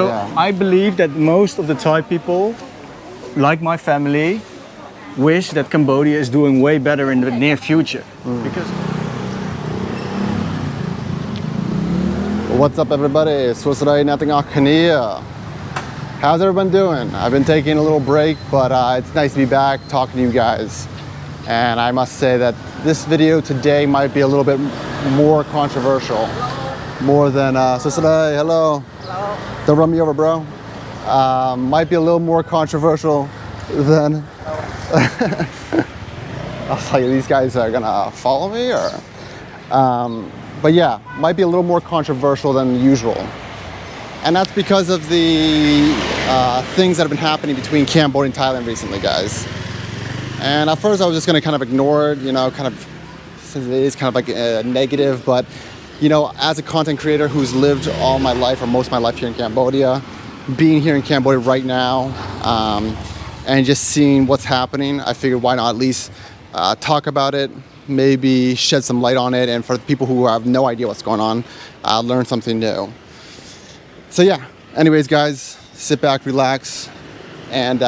Yeah. I believe that most of the Thai people, like my family, wish that Cambodia is doing way better in the near future. Because What's up, everybody? Swissaday nothing Akania. How's everyone doing? I've been taking a little break, but it's nice to be back talking to you guys. And I must say that this video today might be a little bit more controversial, more than Swissaday. Hello. Hello. Don't run me over, bro. Might be a little more controversial than. I was like, these guys are gonna follow me, or. But yeah, might be a little more controversial than usual. And that's because of the things that have been happening between Cambodia and Thailand recently, guys. And at first I was just gonna kind of ignore it, you know, kind of, since it is kind of like a negative, but you know, as a content creator who's lived all my life or most of my life here in Cambodia, being here in Cambodia right now, and just seeing what's happening, I figured why not at least talk about it, maybe shed some light on it, and for the people who have no idea what's going on, learn something new. So yeah, anyways guys, sit back, relax, and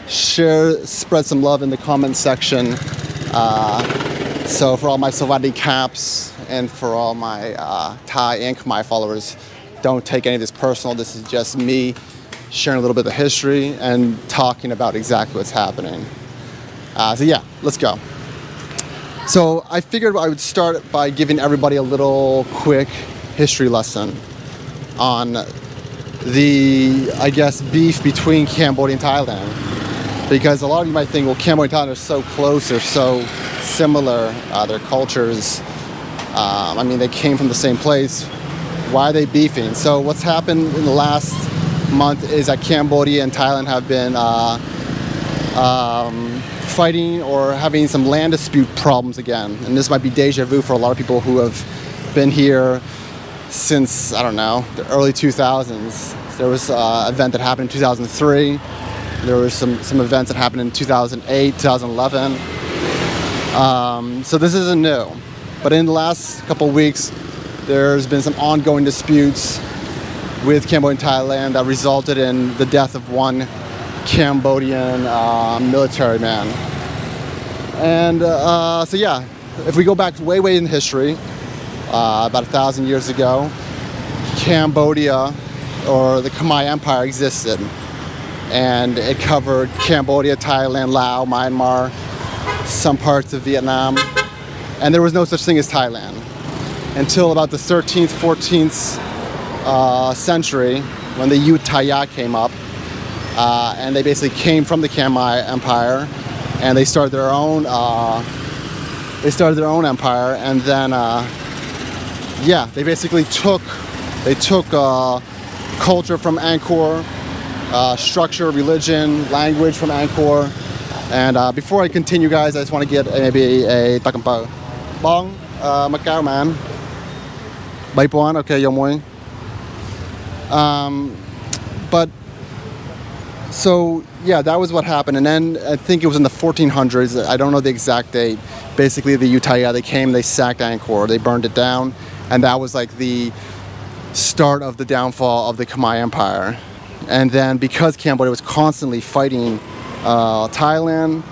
spread some love in the comment section. So for all my Sawadee caps and for all my Thai and Khmer followers, don't take any of this personal. This is just me sharing a little bit of history and talking about exactly what's happening. So yeah, let's go. So I figured I would start by giving everybody a little quick history lesson on the, I guess, beef between Cambodia and Thailand. Because a lot of you might think, well, Cambodia and Thailand are so close, they're so similar, their cultures, I mean, they came from the same place. Why are they beefing? So what's happened in the last month is that Cambodia and Thailand have been fighting or having some land dispute problems again. And this might be deja vu for a lot of people who have been here since, I don't know, the early 2000s. There was an event that happened in 2003. There were some events that happened in 2008, 2011. So this isn't new. But in the last couple of weeks, there's been some ongoing disputes with Cambodia and Thailand that resulted in the death of one Cambodian military man. And so yeah, if we go back way in history, about 1,000 years ago, Cambodia, or the Khmer Empire, existed. And it covered Cambodia, Thailand, Laos, Myanmar, some parts of Vietnam. And there was no such thing as Thailand until about the 13th, 14th century, when the Ayutthaya came up. And they basically came from the Khmer Empire, and they started their own empire. And then yeah, they basically took culture from Angkor, structure, religion, language from Angkor. And before I continue, guys, I just want to get maybe a takampo. Bong, Macau man. Baipuan, okay, yomoy. But so yeah, that was what happened. And then I think it was in the 1400s. I don't know the exact date. Basically, the Ayutthaya, they came, they sacked Angkor, they burned it down, and that was like the start of the downfall of the Khmer Empire. And then because Cambodia was constantly fighting Thailand,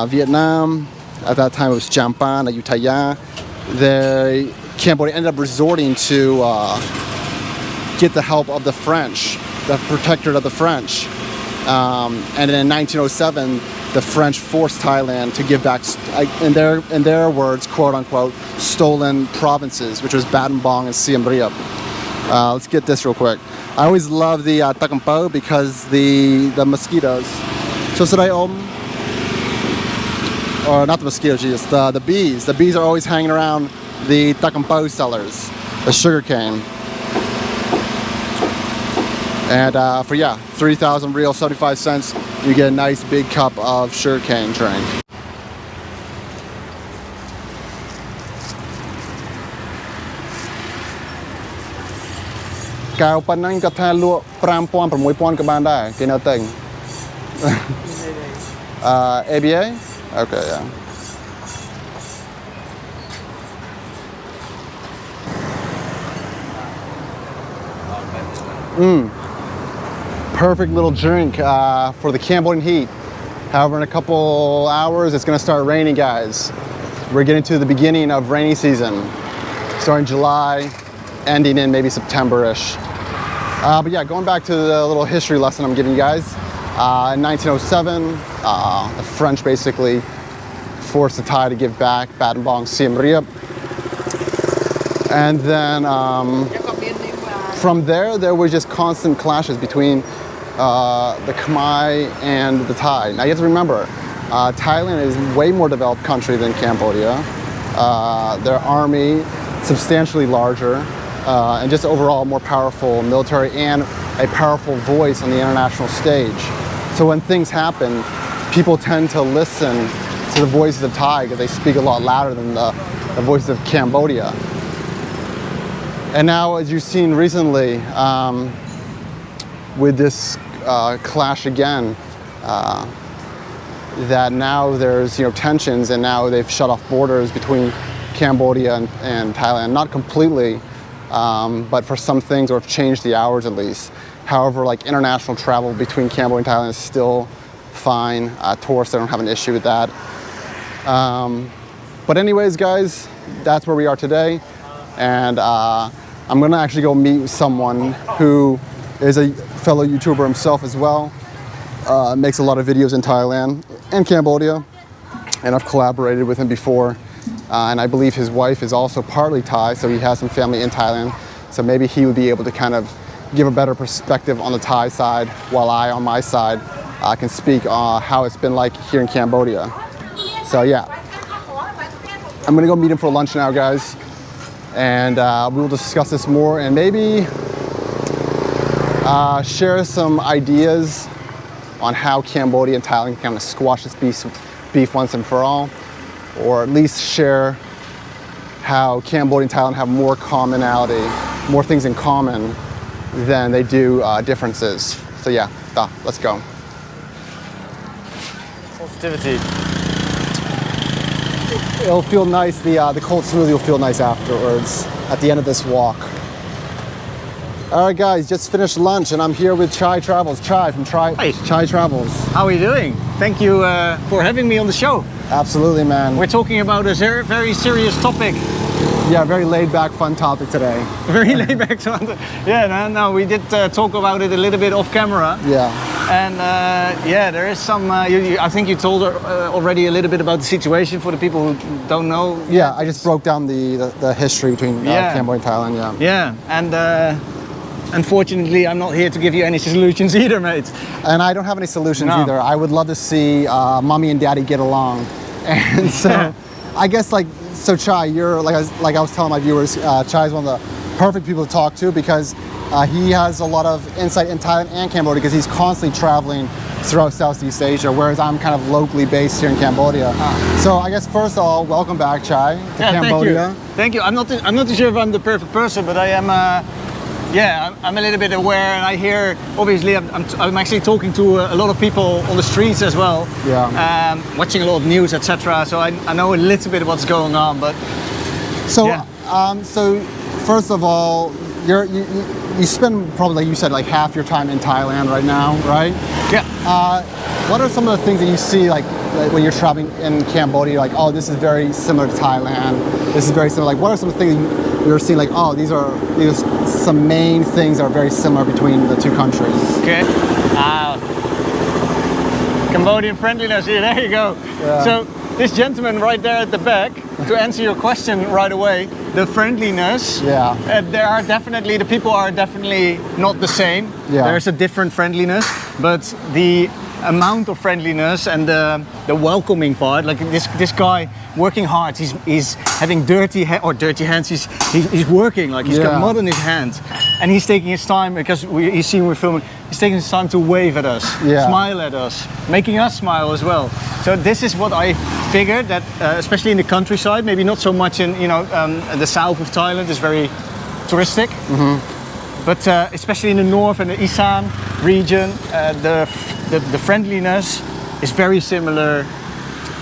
Vietnam, at that time it was Champan, Ayutthaya, Cambodia ended up resorting to get the help of the French, the protectorate of the French. And then in 1907, the French forced Thailand to give back, in their words, quote unquote, stolen provinces, which was Battambang and Siem Reap. Let's get this real quick. I always love the takampo because the mosquitoes. So should I or not the mosquitoes, just the bees. The bees are always hanging around the takampo sellers, the sugarcane. And for 3,000 real, 75 cents, you get a nice big cup of sugarcane drink. Cao ប៉ុណ្ណឹងគាត់ថាលក់ 5,000 6,000 ក៏បានដែរគេនៅទិញ ABA okay yeah. Perfect little drink for the Cambodian heat. However, in a couple hours, it's gonna start raining, guys. We're getting to the beginning of rainy season, starting July, ending in maybe September-ish. But yeah, going back to the little history lesson I'm giving you guys. In 1907, the French basically forced the Thai to give back Battambang Bong Siem Reap. And then from there were just constant clashes between the Khmer and the Thai. Now you have to remember, Thailand is a way more developed country than Cambodia. Their army substantially larger, and just overall more powerful military and a powerful voice on the international stage. So when things happen, people tend to listen to the voices of Thai because they speak a lot louder than the voices of Cambodia. And now, as you've seen recently, with this clash again, that now there's tensions, and now they've shut off borders between Cambodia and Thailand. Not completely, but for some things, or have changed the hours at least. However, like international travel between Cambodia and Thailand is still fine. Tourists, they don't have an issue with that. But anyways, guys, that's where we are today. And I'm gonna actually go meet someone who is a fellow YouTuber himself as well. Makes a lot of videos in Thailand and Cambodia. And I've collaborated with him before. And I believe his wife is also partly Thai, so he has some family in Thailand. So maybe he would be able to kind of give a better perspective on the Thai side, while I, on my side, can speak how it's been like here in Cambodia. So yeah, I'm gonna go meet him for lunch now, guys. And we will discuss this more, and maybe share some ideas on how Cambodia and Thailand can kind of squash this beef once and for all, or at least share how Cambodia and Thailand have more commonality, more things in common than they do differences. So yeah, let's go. Positivity. It'll feel nice, the cold smoothie will feel nice afterwards, at the end of this walk. All right, guys, just finished lunch, and I'm here with Chai Travels. Chai from Chai Travels. How are you doing? Thank you for having me on the show. Absolutely, man. We're talking about a very serious topic. Yeah, very laid-back, fun topic today. Very laid-back. Yeah, no, we did talk about it a little bit off camera. Yeah. And yeah, there is some. I think you told already a little bit about the situation for the people who don't know. Yeah, I just broke down the history between Cambodia and Thailand. Yeah. Yeah, and unfortunately, I'm not here to give you any solutions either, mate. And I don't have any solutions either. I would love to see mommy and daddy get along, and so I guess so Chai, you're like I was telling my viewers, Chai is one of the perfect people to talk to because he has a lot of insight in Thailand and Cambodia because he's constantly traveling throughout Southeast Asia, whereas I'm kind of locally based here in Cambodia. So I guess first of all, welcome back, Chai, to Cambodia. Thank you. I'm not too sure if I'm the perfect person, but I am. Yeah, I'm a little bit aware, and I hear. Obviously, I'm actually talking to a lot of people on the streets as well. Yeah. Watching a lot of news, etc. So I know a little bit of what's going on, but. So, yeah. So first of all, you spend probably, like you said, like half your time in Thailand right now, right? Yeah. What are some of the things that you see like when you're traveling in Cambodia? Like, oh, this is very similar to Thailand. This is very similar. Like, what are some of the things you're seeing? Like, oh, these are some main things that are very similar between the two countries. Okay. Cambodian friendliness here. There you go. Yeah. So this gentleman right there at the back, to answer your question right away, the friendliness. Yeah. The people are definitely not the same. Yeah. There's a different friendliness, but the amount of friendliness and the welcoming part, like this guy working hard, he's having dirty hands. He's working, like he's got mud in his hands, and he's taking his time because he's seen we're filming. He's taking his time to wave at us, smile at us, making us smile as well. So this is what I figured, that especially in the countryside, maybe not so much in the south of Thailand is very touristic. Mm-hmm. But especially in the north and the Isan region, the friendliness is very similar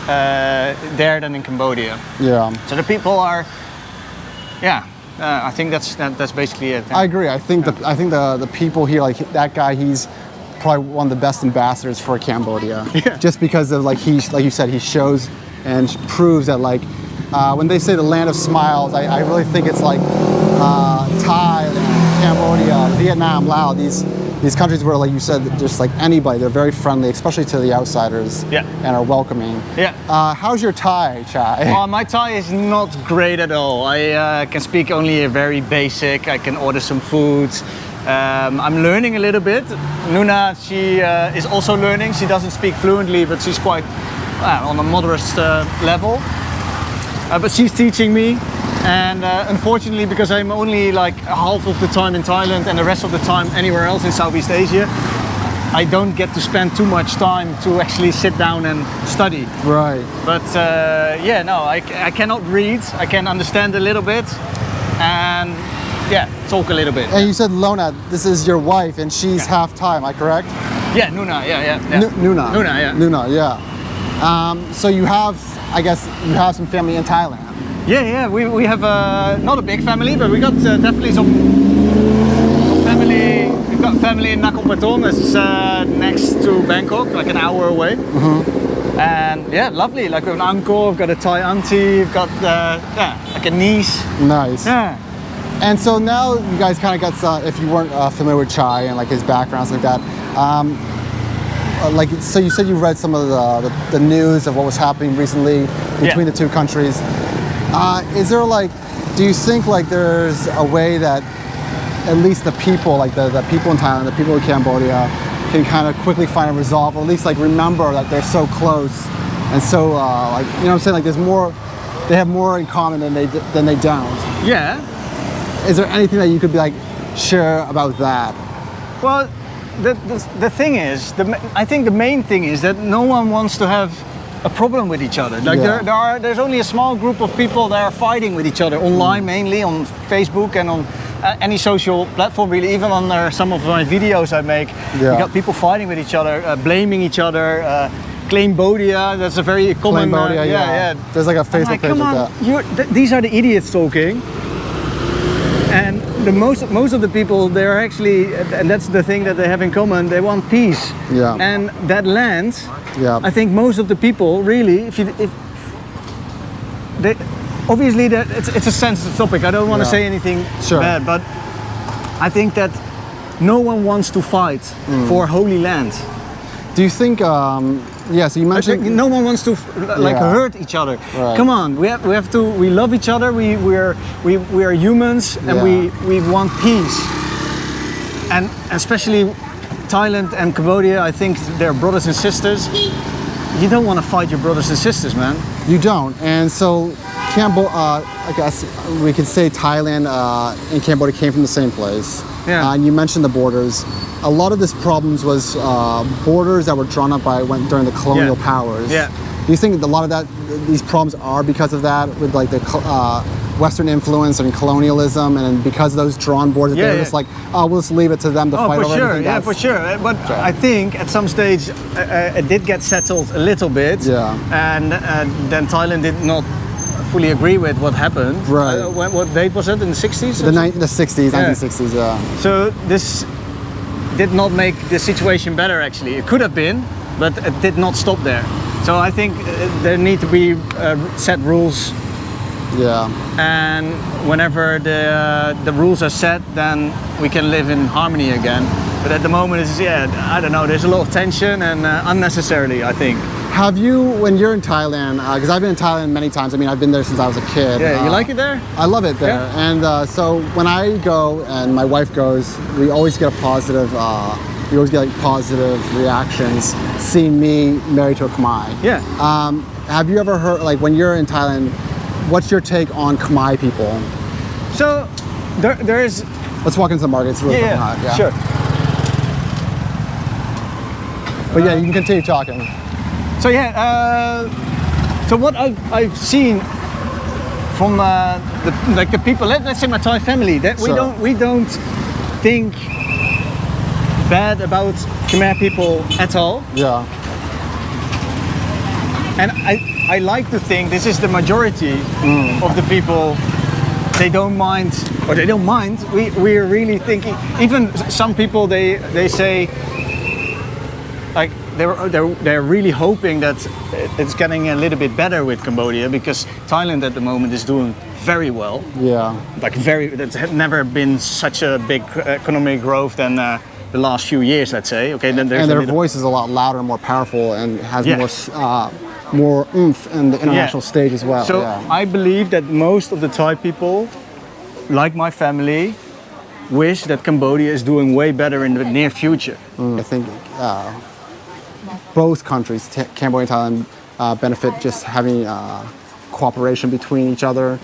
there than in Cambodia. Yeah. So the people are, I think that's basically it. I agree. I think the people here, like that guy, he's probably one of the best ambassadors for Cambodia. Yeah. Just because of like you said, he shows and proves that like when they say the land of smiles, I really think it's like Thai, Cambodia, Vietnam, Laos, these countries where, like you said, just like anybody, they're very friendly, especially to the outsiders, and are welcoming. Yeah. How's your Thai, Chai? My Thai is not great at all. I can speak only a very basic. I can order some food. I'm learning a little bit. Nuna, she is also learning. She doesn't speak fluently, but she's quite on a moderate level. But she's teaching me. And unfortunately, because I'm only like half of the time in Thailand and the rest of the time anywhere else in Southeast Asia, I don't get to spend too much time to actually sit down and study. Right. But I cannot read. I can understand a little bit and talk a little bit. And you said Lona, this is your wife, and she's half Thai, am I correct? Yeah, Nuna, Nuna. Nuna, yeah. Nuna, yeah. So you have, I guess, you have some family in Thailand. Yeah, we have not a big family, but we got definitely some family. We've got family in Nakhon Pathom, it's next to Bangkok, like an hour away. Mm-hmm. And yeah, lovely. Like we have an uncle, we've got a Thai auntie, we've got like a niece. Nice. Yeah. And so now you guys kind of got some, if you weren't familiar with Chai and like his background, like that. So you said you read some of the news of what was happening recently between the two countries. Is there like, do you think like there's a way that at least the people, like the people in Thailand, the people in Cambodia, can kind of quickly find a resolve, or at least like remember that they're so close and so like, you know what I'm saying? Like there's more, they have more in common than they don't. Yeah. Is there anything that you could be like share about that? Well, the thing is, I think the main thing is that no one wants to have a problem with each other. Like there's only a small group of people that are fighting with each other online, mainly on Facebook and on any social platform, really. Even on some of my videos I make, you got people fighting with each other, blaming each other. Cambodia, that's a very common. Yeah. There's like a Facebook page like that. These are the idiots talking. And most of the people, they're actually, and that's the thing that they have in common, they want peace. Yeah. And that land, I think most of the people really, obviously it's a sensitive topic. I don't want to say anything bad, but I think that no one wants to fight for holy land. Do you think? So you mentioned no one wants to hurt each other. Right. Come on, we have to. We love each other. We are humans, and we want peace. And especially Thailand and Cambodia, I think they're brothers and sisters. You don't want to fight your brothers and sisters, man. You don't. And so I guess we could say Thailand and Cambodia came from the same place. Yeah. And you mentioned the borders. A lot of this problems was borders that were drawn up during the colonial powers. Yeah. Do you think a lot of these problems are because of that, with like the Western influence and colonialism, and because of those drawn borders, they're just like, we'll just leave it to them to fight over everything? Yeah, for sure. But I think at some stage it did get settled a little bit. Yeah. And then Thailand did not fully agree with what happened. Right. What date was it? In the 60s? The 60s, 1960s, yeah. So this did not make the situation better, actually. It could have been, but it did not stop there. So I think there need to be set rules. Yeah. And whenever the rules are set, then we can live in harmony again. But at the moment, it's, I don't know, there's a lot of tension and unnecessarily, I think. Have you, when you're in Thailand, because I've been in Thailand many times, I mean, I've been there since I was a kid. Yeah, you like it there? I love it there. Yeah. And so when I go and my wife goes, we always get a positive, we always get like positive reactions seeing me married to a Khmer. Yeah. Have you ever heard, like when you're in Thailand, what's your take on Khmer people? So there is... Let's walk into the market, it's really hot. Yeah, sure. But yeah, you can continue talking. So so what I've seen from the people, let's say my Thai family, that we don't think bad about Khmer people at all. Yeah. And I like to think this is the majority of the people they don't mind, or they don't mind. We're really thinking. Even some people they say like they're really hoping that it's getting a little bit better with Cambodia, because Thailand at the moment is doing very well. Yeah. Like there's never been such a big economic growth than the last few years, let's say. Okay, then there's And their voice is a lot louder and more powerful, and has more oomph in the international stage as well. So I believe that most of the Thai people, like my family, wish that Cambodia is doing way better in the near future. I think both countries, Cambodia and Thailand, benefit just having cooperation between each other,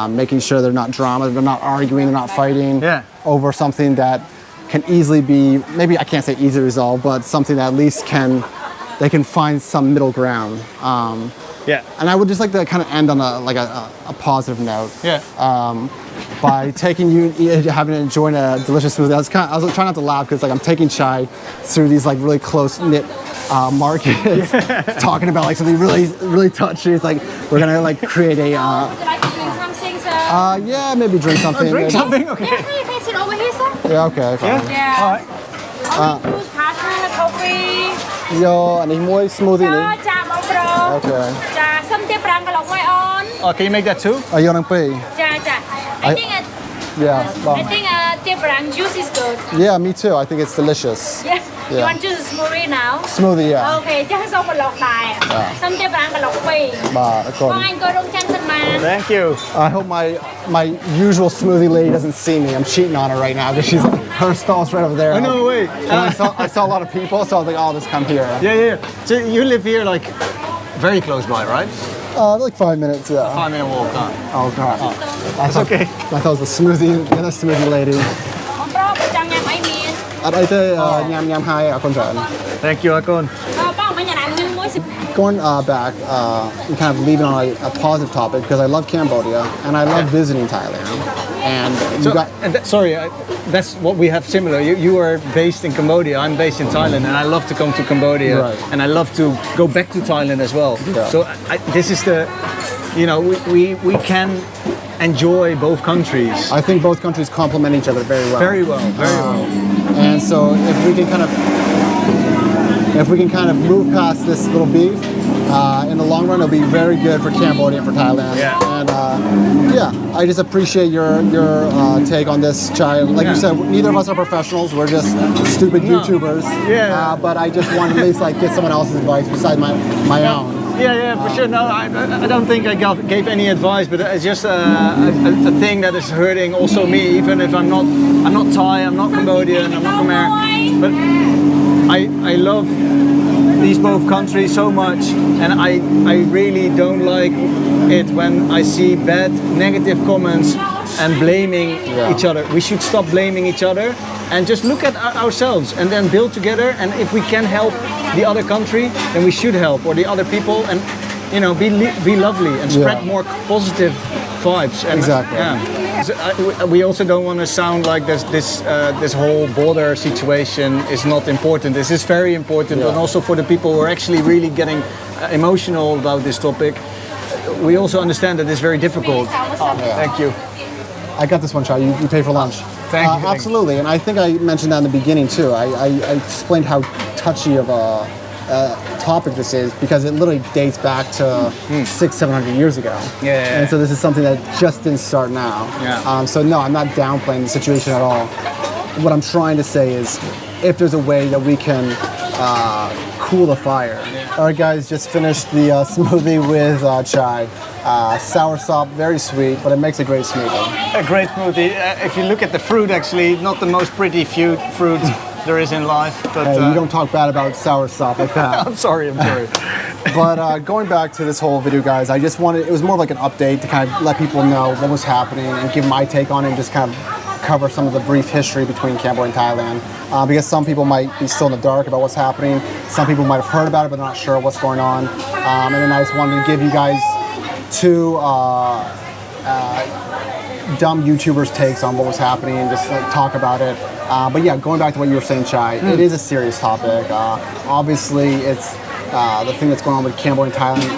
making sure they're not drama, they're not arguing, they're not fighting over something that can easily be, maybe I can't say easily resolved, but something that at least they can find some middle ground. And I would just like to kind of end on a positive note. By taking you, having to enjoy a delicious smoothie. I was trying not to laugh because I'm taking Chai through these like really close knit markets, talking about like something really touchy. It's like we're gonna like create a. Would you like to drink something, sir? Yeah, maybe drink something. Drink something, okay. Yeah, you can sit over here, sir. Yeah, okay, fine. Yeah. All right. Juice, passion, coffee. Yo, anh mua smoothie Cho đi. trà bông bro. Okay. Trà sâm tê prang ka lọc ngoài on. Oh, can you make that too? Yo nang pay. Trà. I think tê prang juice is good. Yeah, me too. I think it's delicious. Yeah. You want juice smoothie now? Smoothie, yeah. Okay, cho xong một lọc tài. Sâm tê prang ka lọc phi. Con anh coi đông chân thân mà. Thank you. I hope my usual smoothie lady doesn't see me. I'm cheating on her right now because her stall's right over there. Oh, no, wait. And I saw a lot of people, so I was like, oh, let's come here. Yeah. So you live here like very close by, right? Like 5 minutes, yeah. 5 minute walk. Oh, God. It's okay. I thought it was the other smoothie lady. Không bro, chẳng nhầm ấy miên. I say, nham hai, akon chan. Thank you, Akon. Bông mấy nhà này nguyên mối xịt. Going back and kind of leaving on a positive topic, because I love Cambodia and I love visiting Thailand. And that's what we have similar. You are based in Cambodia, I'm based in Thailand, and I love to come to Cambodia, and I love to go back to Thailand as well. So this is we can enjoy both countries. I think both countries complement each other very well. Very well. And so if we can kind of move past this little beef, in the long run, it'll be very good for Cambodia and for Thailand. And I just appreciate your take on this, Chai. Like you said, neither of us are professionals. We're just stupid YouTubers. But I just want to at least like get someone else's advice besides my own. Yeah, for sure. No, I don't think I gave any advice, but it's just a thing that is hurting also me. Even if I'm not Thai, I'm not Cambodian, I'm not Khmer, but I love these both countries so much, and I really don't like it when I see bad, negative comments and blaming each other. We should stop blaming each other and just look at ourselves and then build together. And if we can help the other country, then we should help, or the other people, and be lovely and spread more positive vibes. And, exactly. So, we also don't want to sound like this whole border situation is not important. This is very important, and also for the people who are actually really getting emotional about this topic. We also understand that it's very difficult. Thank you. I got this one, Chai. You pay for lunch. Thank you. Absolutely, and I think I mentioned that in the beginning too. I explained how touchy of a topic this is, because it literally dates back to 600-700 years ago. And so this is something that just didn't start now. So no, I'm not downplaying the situation at all. What I'm trying to say is, if there's a way that we can cool the fire. All right, guys, just finished the smoothie with Chai. Sour sop, very sweet, but it makes a great smoothie. A great smoothie. If you look at the fruit, actually, not the most pretty fruit there is in life. But hey, you don't talk bad about sour sop like that. I'm sorry. But going back to this whole video, guys, I just wanted, it was more like an update to kind of let people know what was happening and give my take on it, and just kind of cover some of the brief history between Cambodia and Thailand. Because some people might be still in the dark about what's happening. Some people might have heard about it, but not sure what's going on. And then I just wanted to give you guys two dumb YouTubers' takes on what was happening and just talk about it. But yeah, going back to what you were saying, Chai, it is a serious topic. Obviously, it's the thing that's going on with Cambo and Thailand.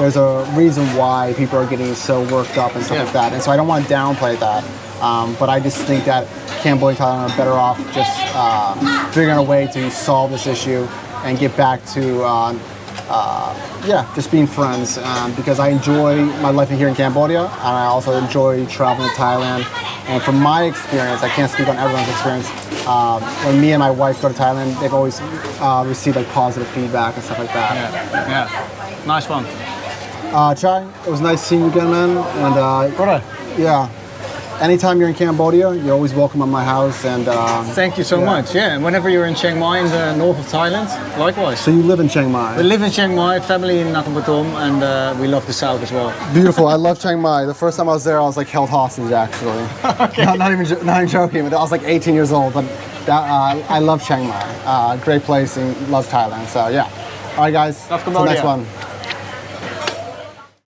there's a reason why people are getting so worked up and stuff like that. And so I don't want to downplay that. But I just think that Cambodia and Thailand are better off just figuring out a way to solve this issue and get back to just being friends, because I enjoy my life here in Cambodia, and I also enjoy traveling to Thailand. And from my experience, I can't speak on everyone's experience, when me and my wife go to Thailand, they've always received like positive feedback and stuff like that. Yeah. Nice one. Chai, it was nice seeing you again, man. And Brother. yeah, anytime you're in Cambodia, you're always welcome at my house. And thank you so much. Yeah, and whenever you're in Chiang Mai in the north of Thailand, likewise. So you live in Chiang Mai? We live in Chiang Mai, family in Nakhon Pathom, and we love the south as well. Beautiful. I love Chiang Mai. The first time I was there, I was like held hostage, actually. Okay. Not even joking. But I was like 18 years old. But I love Chiang Mai. Great place, and love Thailand. So yeah. All right, guys. Love Till Cambodia. next one.